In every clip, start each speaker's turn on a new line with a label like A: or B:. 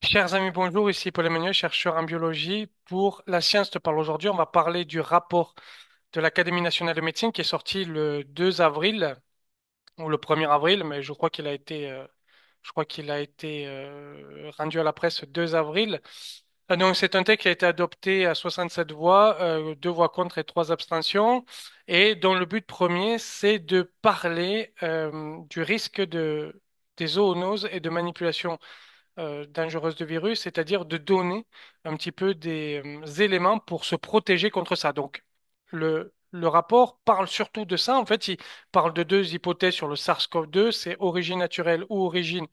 A: Chers amis, bonjour, ici Paul Emmanuel, chercheur en biologie. Pour La Science te parle aujourd'hui, on va parler du rapport de l'Académie nationale de médecine qui est sorti le 2 avril ou le 1er avril, mais je crois qu'il a été rendu à la presse 2 avril. Donc c'est un texte qui a été adopté à 67 voix, 2 voix contre et 3 abstentions, et dont le but premier, c'est de parler du risque des zoonoses et de manipulation dangereuse de virus, c'est-à-dire de donner un petit peu des éléments pour se protéger contre ça. Donc, le rapport parle surtout de ça. En fait, il parle de deux hypothèses sur le SARS-CoV-2, c'est origine naturelle ou origine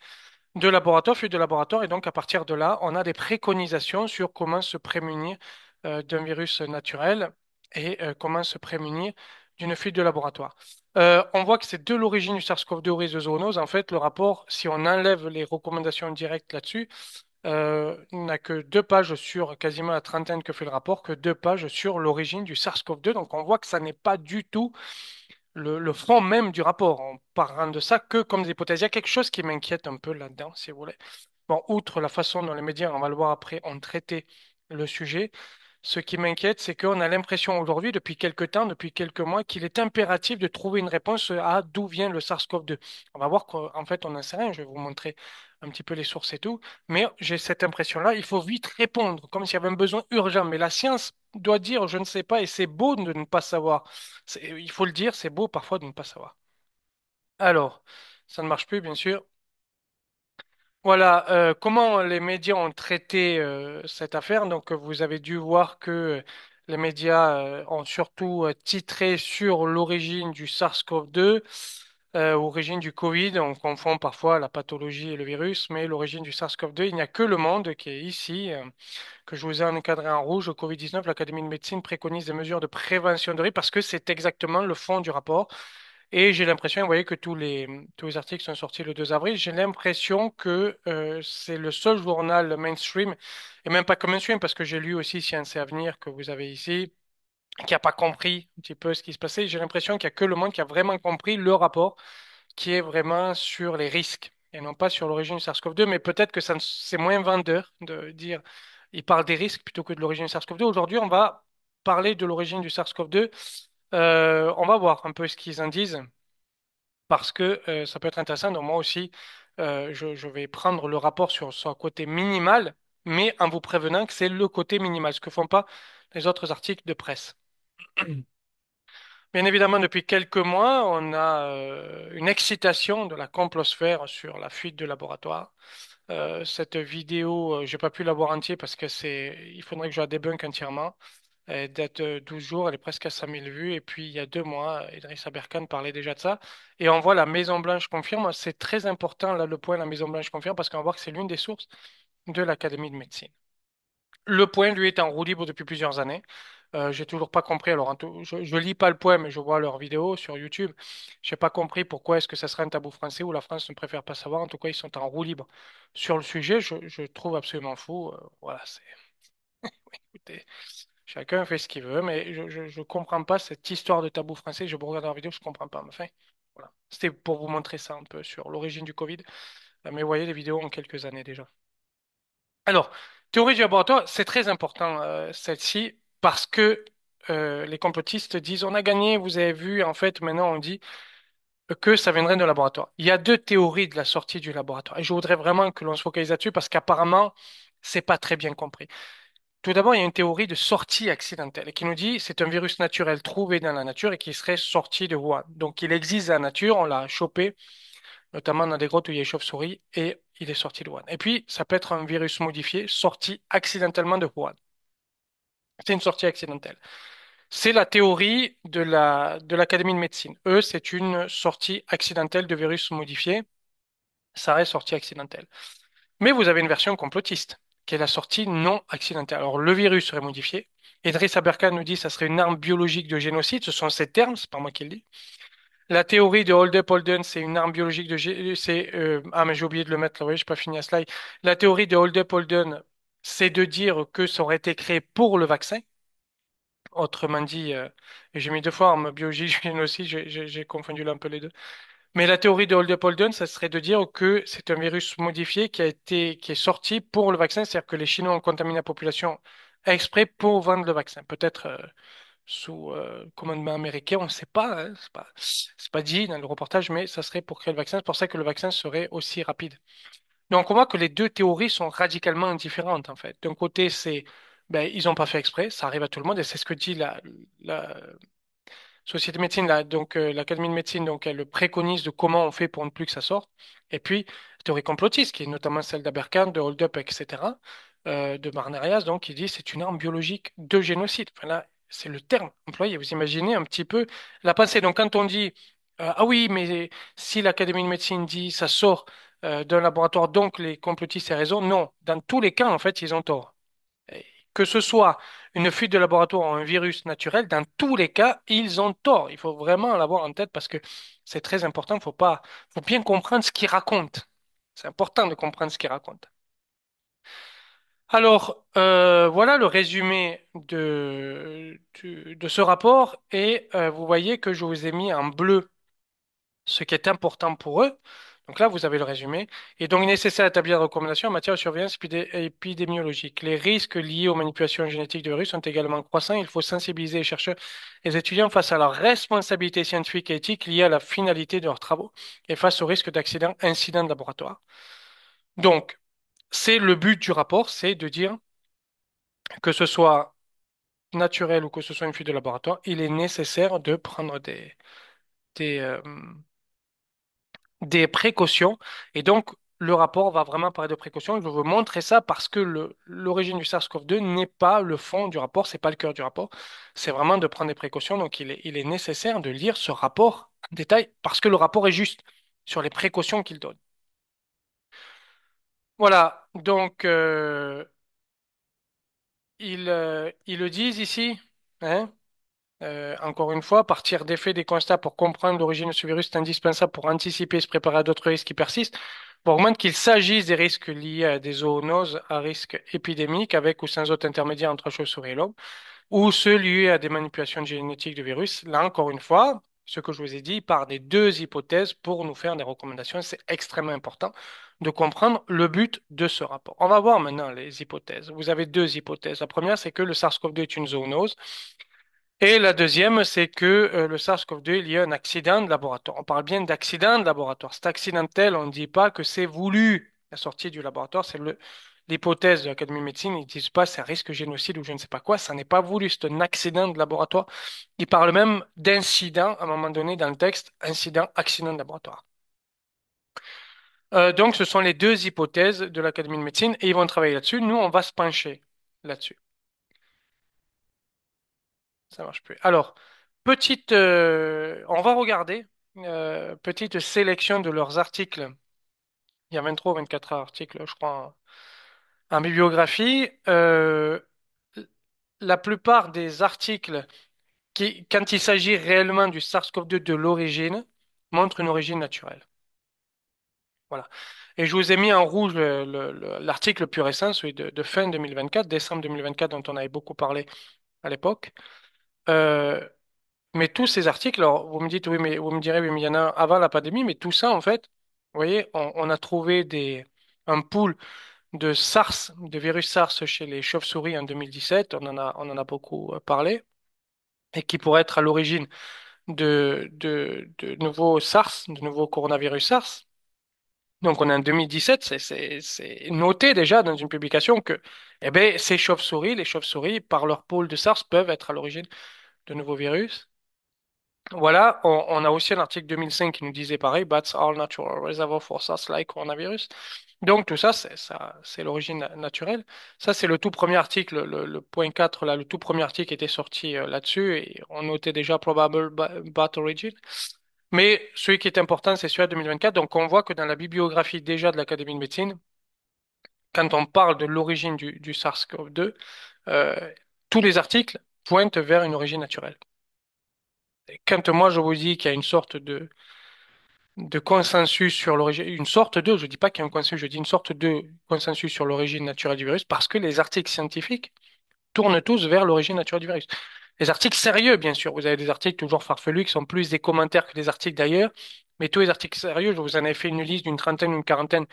A: de laboratoire, fuite de laboratoire. Et donc, à partir de là, on a des préconisations sur comment se prémunir d'un virus naturel et comment se prémunir d'une fuite de laboratoire. On voit que c'est de l'origine du SARS-CoV-2 au risque de zoonose. En fait, le rapport, si on enlève les recommandations directes là-dessus, n'a que 2 pages sur quasiment la trentaine que fait le rapport, que 2 pages sur l'origine du SARS-CoV-2. Donc, on voit que ça n'est pas du tout le fond même du rapport. On parle de ça que comme des hypothèses. Il y a quelque chose qui m'inquiète un peu là-dedans, si vous voulez. Bon, outre la façon dont les médias, on va le voir après, ont traité le sujet, ce qui m'inquiète, c'est qu'on a l'impression aujourd'hui, depuis quelques temps, depuis quelques mois, qu'il est impératif de trouver une réponse à d'où vient le SARS-CoV-2. On va voir qu'en fait, on n'en sait rien. Je vais vous montrer un petit peu les sources et tout. Mais j'ai cette impression-là, il faut vite répondre, comme s'il y avait un besoin urgent. Mais la science doit dire, je ne sais pas, et c'est beau de ne pas savoir. Il faut le dire, c'est beau parfois de ne pas savoir. Alors, ça ne marche plus, bien sûr. Voilà, comment les médias ont traité cette affaire. Donc, vous avez dû voir que les médias ont surtout titré sur l'origine du SARS-CoV-2, origine du Covid. On confond parfois la pathologie et le virus, mais l'origine du SARS-CoV-2, il n'y a que Le Monde qui est ici, que je vous ai encadré en rouge. Au Covid-19, l'Académie de médecine préconise des mesures de prévention de risque parce que c'est exactement le fond du rapport. Et j'ai l'impression, vous voyez, que tous les articles sont sortis le 2 avril. J'ai l'impression que c'est le seul journal mainstream, et même pas que mainstream, parce que j'ai lu aussi Science et Avenir que vous avez ici, qui n'a pas compris un petit peu ce qui se passait. J'ai l'impression qu'il n'y a que Le Monde qui a vraiment compris le rapport, qui est vraiment sur les risques, et non pas sur l'origine du SARS-CoV-2. Mais peut-être que c'est moins vendeur de dire, il parle des risques plutôt que de l'origine du SARS-CoV-2. Aujourd'hui, on va parler de l'origine du SARS-CoV-2. On va voir un peu ce qu'ils en disent parce que ça peut être intéressant. Donc moi aussi, je vais prendre le rapport sur son côté minimal, mais en vous prévenant que c'est le côté minimal, ce que font pas les autres articles de presse. Bien évidemment, depuis quelques mois, on a une excitation de la complosphère sur la fuite de laboratoire. Cette vidéo, j'ai pas pu la voir entière parce que il faudrait que je la débunk entièrement. Elle date 12 jours, elle est presque à 5000 vues. Et puis, il y a 2 mois, Idriss Aberkane parlait déjà de ça. Et on voit la Maison-Blanche confirme. C'est très important, là, le point, la Maison-Blanche confirme, parce qu'on va voir que c'est l'une des sources de l'Académie de médecine. Le point, lui, est en roue libre depuis plusieurs années. J'ai toujours pas compris. Alors, je lis pas le point, mais je vois leurs vidéos sur YouTube. J'ai pas compris pourquoi est-ce que ça serait un tabou français ou la France ne préfère pas savoir. En tout cas, ils sont en roue libre sur le sujet. Je trouve absolument fou. Voilà, écoutez, chacun fait ce qu'il veut, mais je comprends pas cette histoire de tabou français. Je vous regarde la vidéo, je comprends pas. Mais enfin, voilà. C'était pour vous montrer ça un peu sur l'origine du Covid. Mais vous voyez les vidéos en quelques années déjà. Alors, théorie du laboratoire, c'est très important, celle-ci, parce que les complotistes disent on a gagné, vous avez vu, en fait, maintenant on dit que ça viendrait de laboratoire. Il y a deux théories de la sortie du laboratoire. Et je voudrais vraiment que l'on se focalise là-dessus parce qu'apparemment, c'est pas très bien compris. Tout d'abord, il y a une théorie de sortie accidentelle qui nous dit c'est un virus naturel trouvé dans la nature et qui serait sorti de Wuhan. Donc, il existe dans la nature, on l'a chopé, notamment dans des grottes où il y a des chauves-souris, et il est sorti de Wuhan. Et puis, ça peut être un virus modifié sorti accidentellement de Wuhan. C'est une sortie accidentelle. C'est la théorie de l'Académie de médecine. Eux, c'est une sortie accidentelle de virus modifié. Ça reste sortie accidentelle. Mais vous avez une version complotiste, qui est la sortie non accidentelle. Alors, le virus serait modifié. Idriss Aberkane nous dit que ça serait une arme biologique de génocide. Ce sont ces termes, c'est pas moi qui le dis. La théorie de Hold Up Holden, c'est une arme biologique ah, mais j'ai oublié de le mettre là, oui, j'ai pas fini la slide. La théorie de Hold Up Holden, c'est de dire que ça aurait été créé pour le vaccin. Autrement dit, et j'ai mis 2 fois en biologie, génocide, j'ai confondu là un peu les deux. Mais la théorie de Holden, ça serait de dire que c'est un virus modifié qui est sorti pour le vaccin, c'est-à-dire que les Chinois ont contaminé la population exprès pour vendre le vaccin. Peut-être sous commandement américain, on ne sait pas, hein, c'est pas dit dans le reportage, mais ça serait pour créer le vaccin. C'est pour ça que le vaccin serait aussi rapide. Donc on voit que les deux théories sont radicalement différentes en fait. D'un côté, c'est ben, ils n'ont pas fait exprès, ça arrive à tout le monde et c'est ce que dit la Société de médecine, donc l'Académie de médecine, donc elle préconise de comment on fait pour ne plus que ça sorte. Et puis, théorie complotiste, qui est notamment celle d'Aberkan, de Holdup, etc., de Barnerias, donc qui dit c'est une arme biologique de génocide. Enfin là, c'est le terme employé. Vous imaginez un petit peu la pensée. Donc quand on dit ah oui, mais si l'Académie de médecine dit ça sort d'un laboratoire, donc les complotistes ont raison, non. Dans tous les cas, en fait, ils ont tort. Que ce soit une fuite de laboratoire ou un virus naturel, dans tous les cas, ils ont tort. Il faut vraiment l'avoir en tête parce que c'est très important. Faut bien comprendre ce qu'ils racontent. C'est important de comprendre ce qu'ils racontent. Alors, voilà le résumé de ce rapport et vous voyez que je vous ai mis en bleu ce qui est important pour eux. Donc là, vous avez le résumé. Et donc, il est nécessaire d'établir des recommandations en matière de surveillance épidémiologique. Les risques liés aux manipulations génétiques de virus sont également croissants. Il faut sensibiliser les chercheurs et les étudiants face à leurs responsabilités scientifiques et éthiques liées à la finalité de leurs travaux et face au risque d'accidents, incidents de laboratoire. Donc, c'est le but du rapport, c'est de dire que ce soit naturel ou que ce soit une fuite de laboratoire, il est nécessaire de prendre des, euh, des précautions. Et donc, le rapport va vraiment parler de précautions. Je vais vous montrer ça parce que l'origine du SARS-CoV-2 n'est pas le fond du rapport, c'est pas le cœur du rapport. C'est vraiment de prendre des précautions. Donc, il est nécessaire de lire ce rapport en détail parce que le rapport est juste sur les précautions qu'il donne. Voilà. Donc, ils le disent ici. Hein. Encore une fois, partir des faits, des constats pour comprendre l'origine de ce virus est indispensable pour anticiper et se préparer à d'autres risques qui persistent. Pour augmenter qu'il s'agisse des risques liés à des zoonoses à risque épidémique avec ou sans autre intermédiaire entre la chauve-souris et l'homme, ou ceux liés à des manipulations génétiques de virus. Là, encore une fois, ce que je vous ai dit part des deux hypothèses pour nous faire des recommandations. C'est extrêmement important de comprendre le but de ce rapport. On va voir maintenant les hypothèses. Vous avez deux hypothèses. La première, c'est que le SARS-CoV-2 est une zoonose. Et la deuxième, c'est que le SARS-CoV-2, il y a un accident de laboratoire. On parle bien d'accident de laboratoire. C'est accidentel, on ne dit pas que c'est voulu. La sortie du laboratoire, c'est l'hypothèse de l'Académie de médecine. Ils disent pas c'est un risque génocide ou je ne sais pas quoi. Ça n'est pas voulu, c'est un accident de laboratoire. Ils parlent même d'incident à un moment donné dans le texte, incident, accident de laboratoire. Donc, ce sont les deux hypothèses de l'Académie de médecine et ils vont travailler là-dessus. Nous, on va se pencher là-dessus. Ça marche plus. Alors, on va regarder petite sélection de leurs articles. Il y a 23 ou 24 articles, je crois, en bibliographie. La plupart des articles quand il s'agit réellement du SARS-CoV-2 de l'origine, montrent une origine naturelle. Voilà. Et je vous ai mis en rouge l'article le plus récent, celui de fin 2024, décembre 2024, dont on avait beaucoup parlé à l'époque. Euh, Mais tous ces articles, alors vous me dites, oui, mais vous me direz, oui, mais il y en a avant la pandémie, mais tout ça, en fait, vous voyez, on a trouvé un pool de SARS, de virus SARS chez les chauves-souris en 2017, on en a beaucoup parlé, et qui pourrait être à l'origine de nouveaux SARS, de nouveaux coronavirus SARS. Donc on est en 2017, c'est noté déjà dans une publication que eh ben, ces chauves-souris, les chauves-souris, par leur pôle de SARS, peuvent être à l'origine de nouveaux virus. Voilà, on a aussi un article 2005 qui nous disait pareil, Bats are natural reservoir for SARS-like coronavirus. Donc tout ça, c'est l'origine naturelle. Ça, c'est le tout premier article, le point 4, là, le tout premier article était sorti là-dessus et on notait déjà probable bat origin. Mais celui qui est important, c'est celui de 2024. Donc on voit que dans la bibliographie déjà de l'Académie de médecine, quand on parle de l'origine du SARS-CoV-2, euh, tous les articles pointent vers une origine naturelle. Et quand moi je vous dis qu'il y a une sorte de consensus sur l'origine, une sorte de, je dis pas qu'il y a un consensus, je dis une sorte de consensus sur l'origine naturelle du virus, parce que les articles scientifiques tournent tous vers l'origine naturelle du virus. Les articles sérieux, bien sûr, vous avez des articles toujours farfelus qui sont plus des commentaires que des articles d'ailleurs, Mais tous les articles sérieux, je vous en ai fait une liste d'une trentaine, une quarantaine.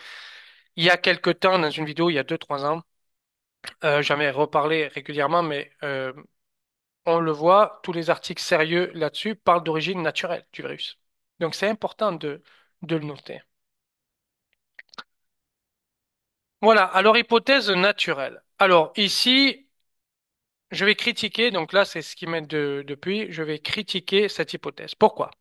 A: Il y a quelque temps, dans une vidéo, il y a 2, 3 ans, j'en ai reparlé régulièrement, mais on le voit, tous les articles sérieux là-dessus parlent d'origine naturelle du virus. Donc c'est important de le noter. Voilà, alors hypothèse naturelle. Alors ici, je vais critiquer, donc là c'est ce qui m'aide depuis, je vais critiquer cette hypothèse. Pourquoi?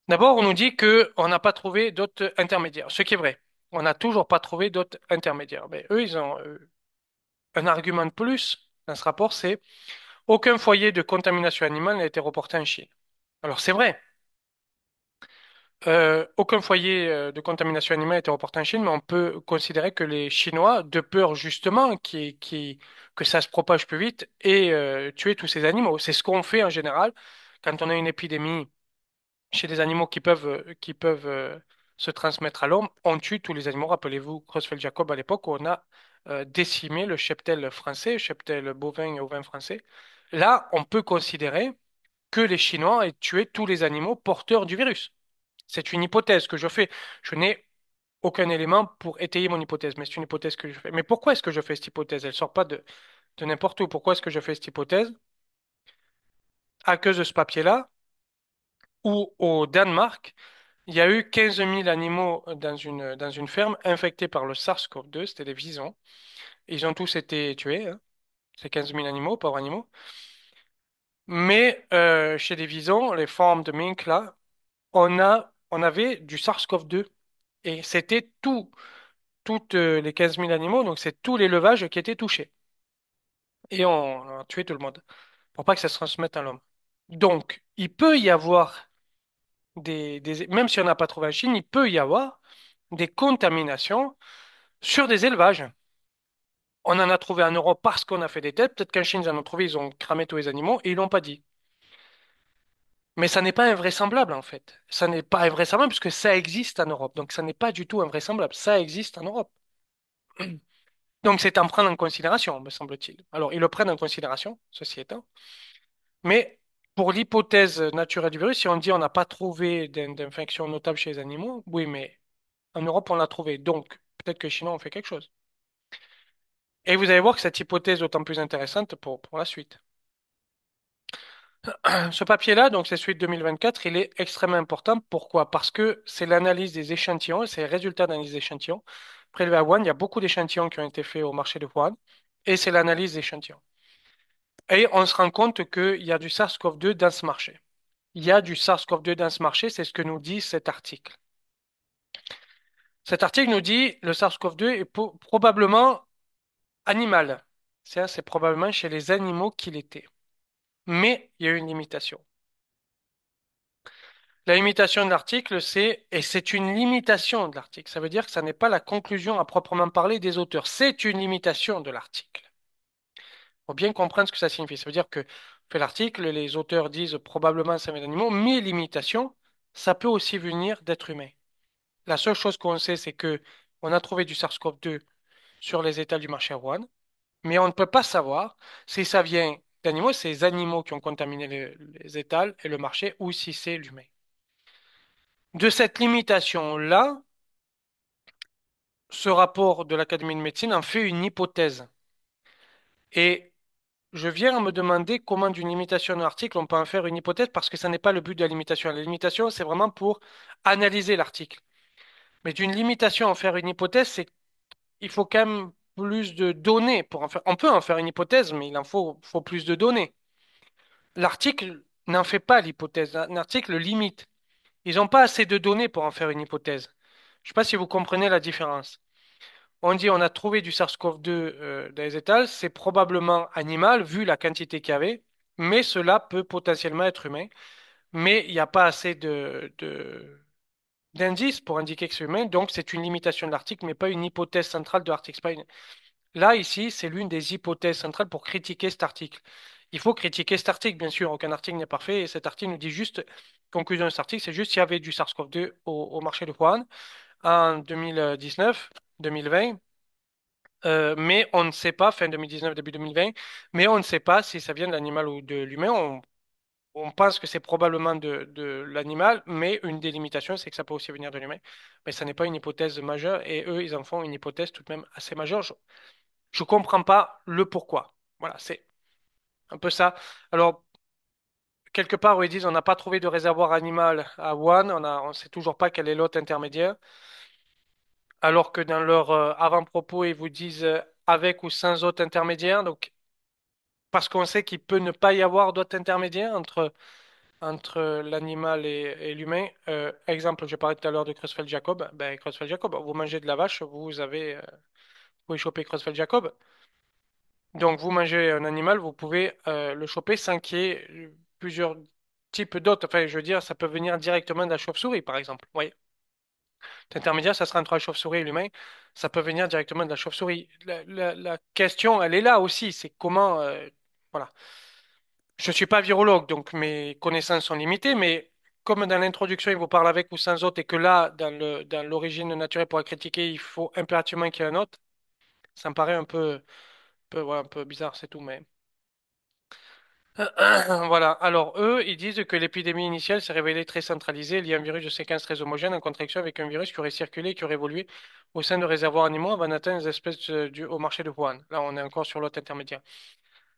A: D'abord, on nous dit que on n'a pas trouvé d'autres intermédiaires, ce qui est vrai. On n'a toujours pas trouvé d'autres intermédiaires. Mais eux, ils ont un argument de plus dans ce rapport, c'est aucun foyer de contamination animale n'a été reporté en Chine. Alors c'est vrai, aucun foyer de contamination animale n'a été reporté en Chine, mais on peut considérer que les Chinois, de peur justement que ça se propage plus vite, aient tué tous ces animaux. C'est ce qu'on fait en général quand on a une épidémie chez des animaux qui peuvent se transmettre à l'homme. On tue tous les animaux. Rappelez-vous Creutzfeldt-Jacob à l'époque où on a décimé le cheptel français, le cheptel bovin et ovin français. Là, on peut considérer que les Chinois aient tué tous les animaux porteurs du virus. C'est une hypothèse que je fais. Je n'ai aucun élément pour étayer mon hypothèse, mais c'est une hypothèse que je fais. Mais pourquoi est-ce que je fais cette hypothèse? Elle sort pas de n'importe où. Pourquoi est-ce que je fais cette hypothèse? À cause de ce papier-là, où au Danemark, il y a eu 15 000 animaux dans une ferme infectés par le SARS-CoV-2, c'était des visons. Ils ont tous été tués, hein, ces 15 000 animaux, pauvres animaux. Mais chez les visons, les formes de mink, là, on avait du SARS-CoV-2. Et c'était toutes les 15 000 animaux, donc c'est tous l'élevage qui étaient touchés. Et on a tué tout le monde, pour pas que ça se transmette à l'homme. Donc, il peut y avoir même si on n'a pas trouvé en Chine, il peut y avoir des contaminations sur des élevages. On en a trouvé en Europe parce qu'on a fait des tests. Peut-être qu'en Chine, ils en ont trouvé, ils ont cramé tous les animaux et ils l'ont pas dit. Mais ça n'est pas invraisemblable en fait. Ça n'est pas invraisemblable puisque ça existe en Europe. Donc ça n'est pas du tout invraisemblable. Ça existe en Europe. Donc c'est à prendre en considération, me semble-t-il. Alors ils le prennent en considération, ceci étant. Mais pour l'hypothèse naturelle du virus, si on dit on n'a pas trouvé d'infection notable chez les animaux, oui, mais en Europe on l'a trouvé. Donc peut-être que les Chinois ont fait quelque chose. Et vous allez voir que cette hypothèse est d'autant plus intéressante pour la suite. Ce papier-là, donc c'est celui de 2024, il est extrêmement important. Pourquoi? Parce que c'est l'analyse des échantillons, c'est les résultats d'analyse des échantillons prélevés à Wuhan. Il y a beaucoup d'échantillons qui ont été faits au marché de Wuhan, et c'est l'analyse des échantillons. Et on se rend compte qu'il y a du SARS-CoV-2 dans ce marché. Il y a du SARS-CoV-2 dans ce marché, c'est ce que nous dit cet article. Cet article nous dit le SARS-CoV-2 est probablement animal. C'est probablement chez les animaux qu'il était. Mais il y a une limitation. La limitation de l'article, et c'est une limitation de l'article, ça veut dire que ça n'est pas la conclusion à proprement parler des auteurs, c'est une limitation de l'article. Il faut bien comprendre ce que ça signifie. Ça veut dire que, fait l'article, les auteurs disent probablement ça vient d'animaux, mais limitation, ça peut aussi venir d'êtres humains. La seule chose qu'on sait, c'est que on a trouvé du SARS-CoV-2 sur les étals du marché à Wuhan, mais on ne peut pas savoir si ça vient d'animaux, c'est les animaux qui ont contaminé les étals et le marché, ou si c'est l'humain. De cette limitation-là, ce rapport de l'Académie de médecine en fait une hypothèse. Et je viens à me demander comment d'une limitation d'un article on peut en faire une hypothèse parce que ça n'est pas le but de la limitation. La limitation, c'est vraiment pour analyser l'article. Mais d'une limitation en faire une hypothèse, c'est il faut quand même plus de données pour en faire. On peut en faire une hypothèse, mais il en faut plus de données. L'article n'en fait pas l'hypothèse. L'article limite. Ils n'ont pas assez de données pour en faire une hypothèse. Je ne sais pas si vous comprenez la différence. On dit on a trouvé du SARS-CoV-2 dans les étals, c'est probablement animal vu la quantité qu'il y avait, mais cela peut potentiellement être humain. Mais il n'y a pas assez d'indices pour indiquer que c'est humain, donc c'est une limitation de l'article, mais pas une hypothèse centrale de l'article. Là, ici, c'est l'une des hypothèses centrales pour critiquer cet article. Il faut critiquer cet article, bien sûr, aucun article n'est parfait, et cet article nous dit juste, conclusion de cet article, c'est juste qu'il y avait du SARS-CoV-2 au marché de Wuhan en 2019, 2020. Mais on ne sait pas, fin 2019, début 2020, mais on ne sait pas si ça vient de l'animal ou de l'humain. on pense que c'est probablement de l'animal, mais une des limitations, c'est que ça peut aussi venir de l'humain. Mais ça n'est pas une hypothèse majeure, et eux, ils en font une hypothèse tout de même assez majeure. Je comprends pas le pourquoi. Voilà, c'est un peu ça. Alors, quelque part où ils disent on n'a pas trouvé de réservoir animal à Wuhan, on sait toujours pas quel est l'hôte intermédiaire, alors que dans leur avant-propos, ils vous disent avec ou sans hôte intermédiaire. Donc, parce qu'on sait qu'il peut ne pas y avoir d'hôte intermédiaire entre l'animal et l'humain. Exemple, j'ai parlé tout à l'heure de Creutzfeldt-Jacob. Ben, Creutzfeldt-Jacob, vous mangez de la vache, vous pouvez choper Creutzfeldt-Jacob. Donc, vous mangez un animal, vous pouvez le choper sans qu'il y ait plusieurs types d'hôtes. Enfin, je veux dire, ça peut venir directement de la chauve-souris, par exemple. Oui. L'intermédiaire, ça sera entre la chauve-souris et l'humain. Ça peut venir directement de la chauve-souris. La question, elle est là aussi. C'est comment. Voilà. Je suis pas virologue, donc mes connaissances sont limitées, mais comme dans l'introduction, il vous parle avec ou sans hôte, et que là, dans l'origine naturelle pour la critiquer, il faut impérativement qu'il y ait un hôte, ça me paraît ouais, un peu bizarre, c'est tout, mais. Voilà. Alors, eux, ils disent que l'épidémie initiale s'est révélée très centralisée, liée à un virus de séquence très homogène en contradiction avec un virus qui aurait circulé et qui aurait évolué au sein de réservoirs animaux avant d'atteindre les espèces au marché de Wuhan. Là, on est encore sur l'autre intermédiaire.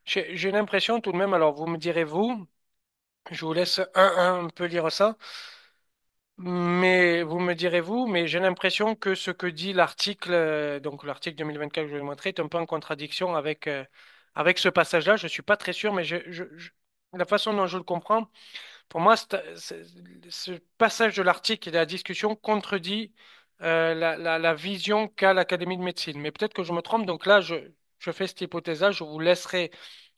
A: J'ai l'impression tout de même, alors vous me direz vous, je vous laisse un peu lire ça, mais vous me direz vous, mais j'ai l'impression que ce que dit l'article, donc l'article 2024 que je vais vous montrer, est un peu en contradiction avec ce passage-là. Je suis pas très sûr, mais la façon dont je le comprends. Pour moi, ce passage de l'article et de la discussion contredit la vision qu'a l'Académie de médecine. Mais peut-être que je me trompe, donc là, je fais cette hypothèse-là, je vous laisserai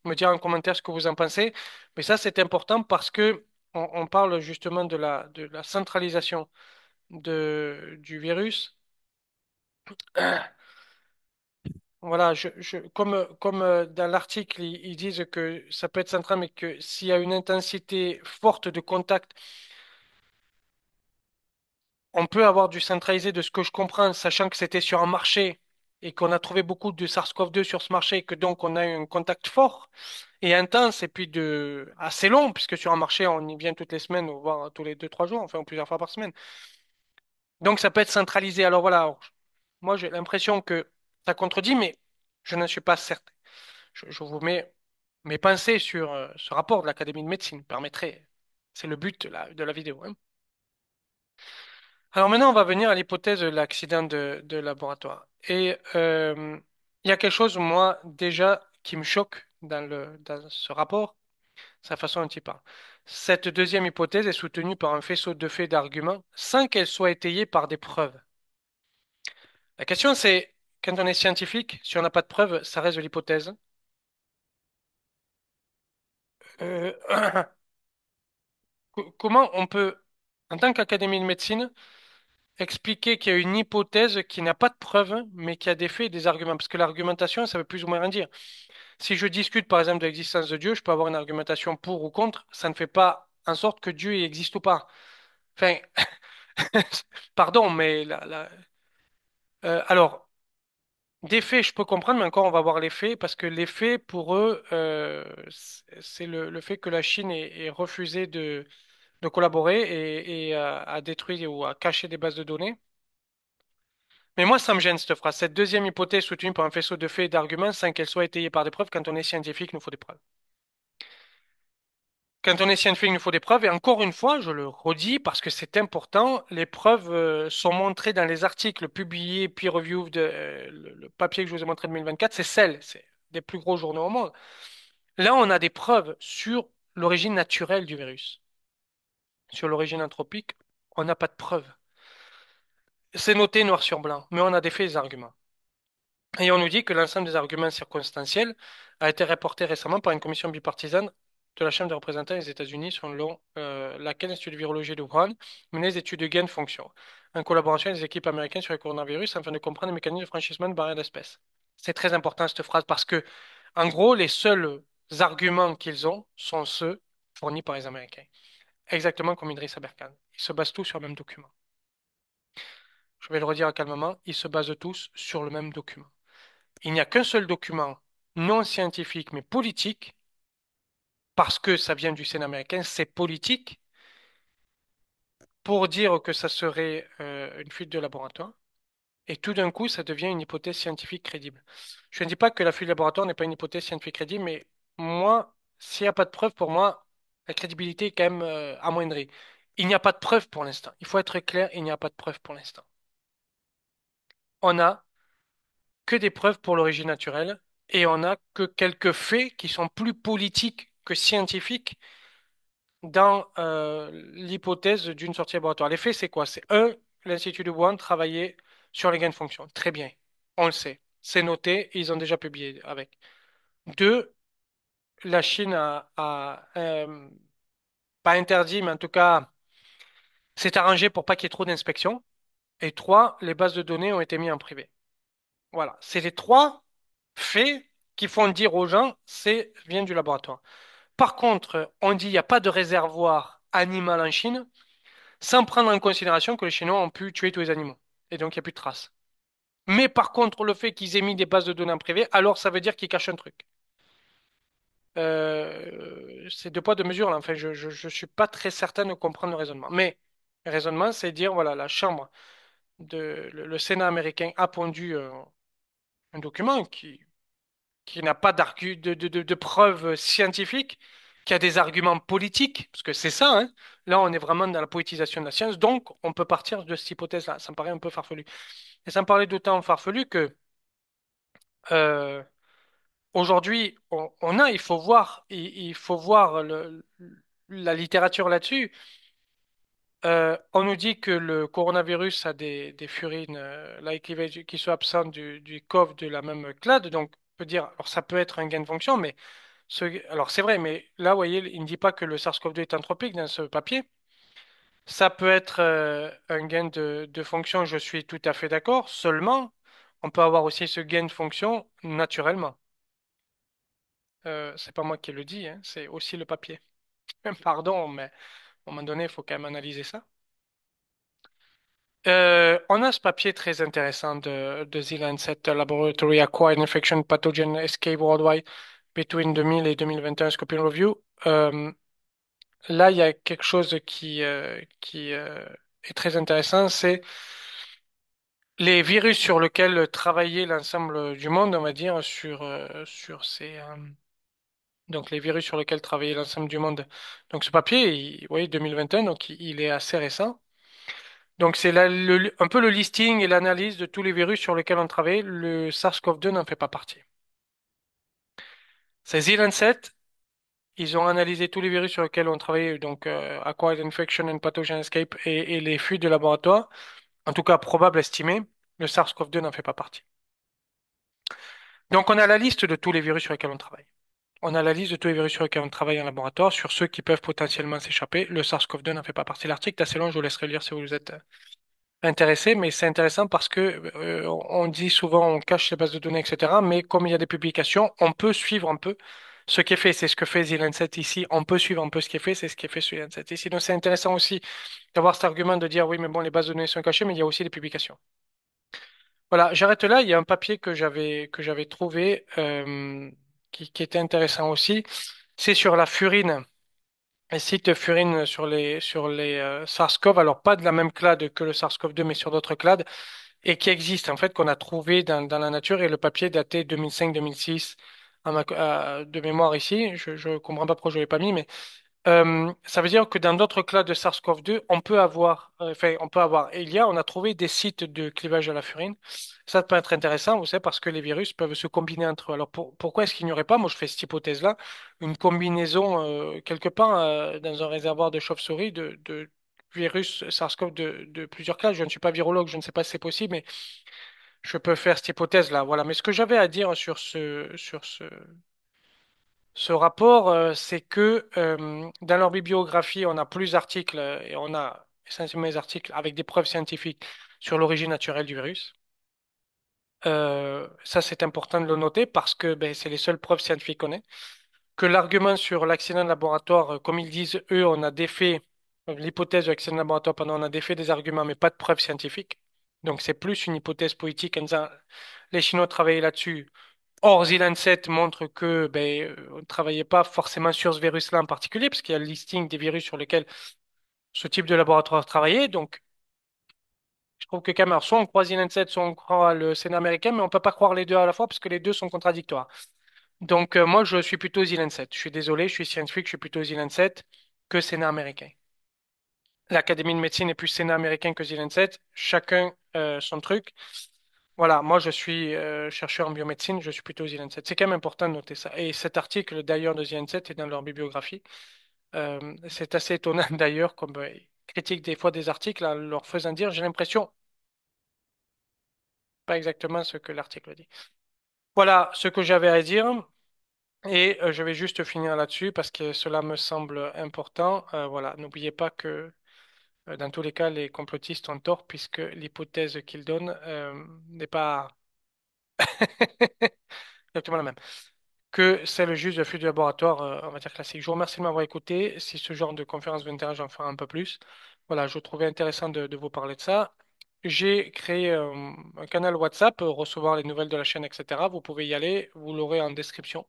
A: me dire en commentaire ce que vous en pensez. Mais ça, c'est important parce que on parle justement de la centralisation du virus. Voilà, comme dans l'article, ils disent que ça peut être central, mais que s'il y a une intensité forte de contact, on peut avoir du centralisé de ce que je comprends, sachant que c'était sur un marché et qu'on a trouvé beaucoup de SARS-CoV-2 sur ce marché, et que donc on a eu un contact fort et intense, et puis assez long, puisque sur un marché, on y vient toutes les semaines, voire tous les 2, 3 jours, enfin plusieurs fois par semaine. Donc ça peut être centralisé. Alors voilà, moi j'ai l'impression que ça contredit, mais je n'en suis pas certain. Je vous mets mes pensées sur ce rapport de l'Académie de médecine, permettrait. C'est le but de la vidéo, hein. Alors maintenant, on va venir à l'hypothèse de l'accident de laboratoire. Et il y a quelque chose, moi, déjà, qui me choque dans ce rapport, c'est la façon dont il parle. Cette deuxième hypothèse est soutenue par un faisceau de faits et d'arguments sans qu'elle soit étayée par des preuves. La question, c'est, quand on est scientifique, si on n'a pas de preuves, ça reste de l'hypothèse. Euh, comment on peut, en tant qu'Académie de médecine, expliquer qu'il y a une hypothèse qui n'a pas de preuves, mais qui a des faits et des arguments? Parce que l'argumentation, ça veut plus ou moins rien dire. Si je discute, par exemple, de l'existence de Dieu, je peux avoir une argumentation pour ou contre. Ça ne fait pas en sorte que Dieu y existe ou pas. Enfin, pardon, mais alors, des faits, je peux comprendre, mais encore, on va voir les faits, parce que les faits, pour eux, c'est le fait que la Chine ait refusé de collaborer et a détruit ou a caché des bases de données. Mais moi, ça me gêne cette phrase. Cette deuxième hypothèse soutenue par un faisceau de faits et d'arguments sans qu'elle soit étayée par des preuves. Quand on est scientifique, il nous faut des preuves. Quand on est scientifique, il nous faut des preuves. Et encore une fois, je le redis parce que c'est important, les preuves sont montrées dans les articles publiés, peer review le papier que je vous ai montré de 2024, c'est des plus gros journaux au monde. Là, on a des preuves sur l'origine naturelle du virus. Sur l'origine anthropique, on n'a pas de preuves. C'est noté noir sur blanc, mais on a des faits et des arguments. Et on nous dit que l'ensemble des arguments circonstanciels a été reporté récemment par une commission bipartisane de la Chambre des représentants des États-Unis, selon laquelle l'Institut de virologie de Wuhan menait des études de gain de fonction, en collaboration avec les équipes américaines sur le coronavirus, afin de comprendre les mécanismes de franchissement de barrières d'espèces. C'est très important cette phrase parce que, en gros, les seuls arguments qu'ils ont sont ceux fournis par les Américains. Exactement comme Idriss Aberkan. Ils se basent tous sur le même document. Je vais le redire calmement, ils se basent tous sur le même document. Il n'y a qu'un seul document non scientifique mais politique parce que ça vient du Sénat américain, c'est politique, pour dire que ça serait une fuite de laboratoire. Et tout d'un coup, ça devient une hypothèse scientifique crédible. Je ne dis pas que la fuite de laboratoire n'est pas une hypothèse scientifique crédible, mais moi, s'il n'y a pas de preuve, pour moi, la crédibilité est quand même amoindrie. Il n'y a pas de preuve pour l'instant. Il faut être clair, il n'y a pas de preuve pour l'instant. On a que des preuves pour l'origine naturelle et on a que quelques faits qui sont plus politiques que scientifiques dans l'hypothèse d'une sortie laboratoire. Les faits, c'est quoi? C'est un, l'Institut de Wuhan travaillait sur les gains de fonction. Très bien, on le sait. C'est noté, ils ont déjà publié avec. Deux, la Chine a pas interdit, mais en tout cas, s'est arrangé pour pas qu'il y ait trop d'inspections. Et trois, les bases de données ont été mises en privé. Voilà, c'est les trois faits qui font dire aux gens, c'est vient du laboratoire. Par contre, on dit il n'y a pas de réservoir animal en Chine, sans prendre en considération que les Chinois ont pu tuer tous les animaux. Et donc, il n'y a plus de traces. Mais par contre, le fait qu'ils aient mis des bases de données en privé, alors ça veut dire qu'ils cachent un truc. C'est deux poids, deux mesures, là. Enfin, je suis pas très certain de comprendre le raisonnement. Mais le raisonnement, c'est dire, voilà, la Chambre le Sénat américain a pondu un document qui n'a pas de preuves scientifiques, qui a des arguments politiques, parce que c'est ça, hein. Là, on est vraiment dans la politisation de la science, donc on peut partir de cette hypothèse-là. Ça me paraît un peu farfelu. Et ça me paraît d'autant farfelu que euh, aujourd'hui, il faut voir, il faut voir la littérature là-dessus. On nous dit que le coronavirus a des furines light cleavage qui sont absentes du CoV de la même clade, donc on peut dire, alors ça peut être un gain de fonction, mais alors c'est vrai, mais là, vous voyez, il ne dit pas que le SARS-CoV-2 est anthropique dans ce papier. Ça peut être un gain de fonction, je suis tout à fait d'accord. Seulement, on peut avoir aussi ce gain de fonction naturellement. C'est pas moi qui le dis, hein, c'est aussi le papier. Pardon, mais à un moment donné, il faut quand même analyser ça. On a ce papier très intéressant de The Lancet Laboratory Acquired Infection Pathogen Escape Worldwide between 2000 et 2021 Scoping Review. Là, il y a quelque chose qui est très intéressant, c'est les virus sur lesquels travaillait l'ensemble du monde, on va dire, sur donc les virus sur lesquels travaillait l'ensemble du monde. Donc ce papier, vous voyez, 2021, donc il est assez récent. Donc c'est un peu le listing et l'analyse de tous les virus sur lesquels on travaille. Le SARS-CoV-2 n'en fait pas partie. C'est The Lancet. Ils ont analysé tous les virus sur lesquels on travaille, donc Acquired Infection and Pathogen Escape et les fuites de laboratoire. En tout cas, probable estimé. Le SARS-CoV-2 n'en fait pas partie. Donc on a la liste de tous les virus sur lesquels on travaille. On a la liste de tous les virus sur lesquels on travaille en laboratoire, sur ceux qui peuvent potentiellement s'échapper. Le SARS-CoV-2 n'en fait pas partie. L'article est assez long, je vous laisserai lire si vous êtes intéressé, mais c'est intéressant parce que on dit souvent on cache les bases de données, etc. Mais comme il y a des publications, on peut suivre un peu ce qui est fait. C'est ce que fait The Lancet ici. On peut suivre un peu ce qui est fait, c'est ce qui est fait sur The Lancet ici. Donc c'est intéressant aussi d'avoir cet argument de dire oui, mais bon, les bases de données sont cachées, mais il y a aussi des publications. Voilà, j'arrête là. Il y a un papier que j'avais trouvé qui était intéressant aussi. C'est sur la furine. Les sites furine sur les SARS-CoV, alors pas de la même clade que le SARS-CoV-2, mais sur d'autres clades, et qui existent, en fait, qu'on a trouvé dans la nature, et le papier daté 2005-2006 de mémoire ici. Je comprends pas pourquoi je l'ai pas mis, mais ça veut dire que dans d'autres clades de SARS-CoV-2, et on a trouvé des sites de clivage à la furine. Ça peut être intéressant, vous savez, parce que les virus peuvent se combiner entre eux. Alors pourquoi est-ce qu'il n'y aurait pas, moi je fais cette hypothèse-là, une combinaison quelque part dans un réservoir de chauve-souris de virus SARS-CoV de plusieurs classes. Je ne suis pas virologue, je ne sais pas si c'est possible, mais je peux faire cette hypothèse-là. Voilà. Mais ce que j'avais à dire sur ce rapport, c'est que dans leur bibliographie, on a plus d'articles et on a essentiellement des articles avec des preuves scientifiques sur l'origine naturelle du virus. Ça, c'est important de le noter parce que ben, c'est les seules preuves scientifiques qu'on ait. Que l'argument sur l'accident de laboratoire, comme ils disent, eux, on a défait l'hypothèse de l'accident de laboratoire pendant on a défait des arguments, mais pas de preuves scientifiques. Donc, c'est plus une hypothèse politique en disant les Chinois travaillaient là-dessus. Or, The Lancet montre que on ne travaillait pas forcément sur ce virus-là en particulier, parce qu'il y a le listing des virus sur lesquels ce type de laboratoire travaillait. Donc, je trouve que quand même, soit on croit The Lancet, soit on croit le Sénat américain, mais on peut pas croire les deux à la fois, parce que les deux sont contradictoires. Donc, moi, je suis plutôt The Lancet. Je suis désolé, je suis scientifique, je suis plutôt The Lancet que Sénat américain. L'Académie de médecine est plus Sénat américain que The Lancet. Chacun son truc. Voilà, moi je suis chercheur en biomédecine, je suis plutôt The Lancet. C'est quand même important de noter ça. Et cet article d'ailleurs de The Lancet est dans leur bibliographie. C'est assez étonnant d'ailleurs, comme ils critiquent des fois des articles en leur faisant dire, j'ai l'impression, pas exactement ce que l'article dit. Voilà ce que j'avais à dire. Et je vais juste finir là-dessus parce que cela me semble important. Voilà, n'oubliez pas que dans tous les cas, les complotistes ont tort puisque l'hypothèse qu'ils donnent n'est pas exactement la même. Que c'est le juste de flux du laboratoire, on va dire classique. Je vous remercie de m'avoir écouté. Si ce genre de conférence vous intéresse, j'en ferai un peu plus. Voilà, je trouvais intéressant de vous parler de ça. J'ai créé un canal WhatsApp, recevoir les nouvelles de la chaîne, etc. Vous pouvez y aller, vous l'aurez en description.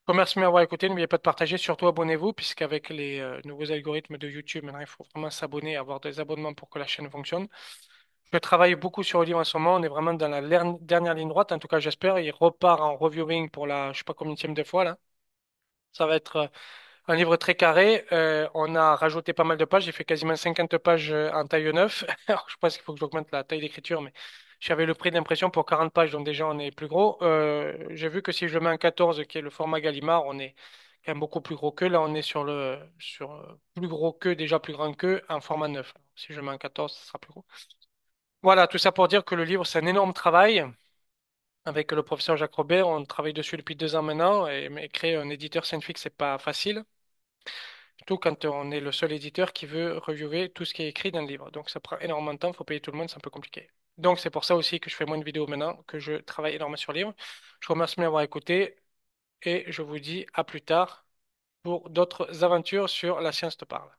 A: Je vous remercie de m'avoir écouté. N'oubliez pas de partager, surtout abonnez-vous, puisqu'avec les nouveaux algorithmes de YouTube, maintenant, il faut vraiment s'abonner, avoir des abonnements pour que la chaîne fonctionne. Je travaille beaucoup sur le livre en ce moment. On est vraiment dans la dernière ligne droite. En tout cas, j'espère. Il repart en reviewing pour la, je sais pas combienième de fois là. Ça va être un livre très carré. On a rajouté pas mal de pages. J'ai fait quasiment 50 pages en taille 9. Alors, je pense qu'il faut que j'augmente la taille d'écriture, mais j'avais le prix d'impression pour 40 pages, donc déjà on est plus gros. J'ai vu que si je le mets en 14, qui est le format Gallimard, on est quand même beaucoup plus gros que. Là, on est sur plus gros que, déjà plus grand que, en format 9. Si je mets en 14, ça sera plus gros. Voilà, tout ça pour dire que le livre, c'est un énorme travail. Avec le professeur Jacques Robert, on travaille dessus depuis 2 ans maintenant, et mais créer un éditeur scientifique, c'est pas facile. Surtout quand on est le seul éditeur qui veut reviewer tout ce qui est écrit dans le livre. Donc ça prend énormément de temps, il faut payer tout le monde, c'est un peu compliqué. Donc c'est pour ça aussi que je fais moins de vidéos maintenant, que je travaille énormément sur le livre. Je vous remercie de m'avoir écouté et je vous dis à plus tard pour d'autres aventures sur La science te parle.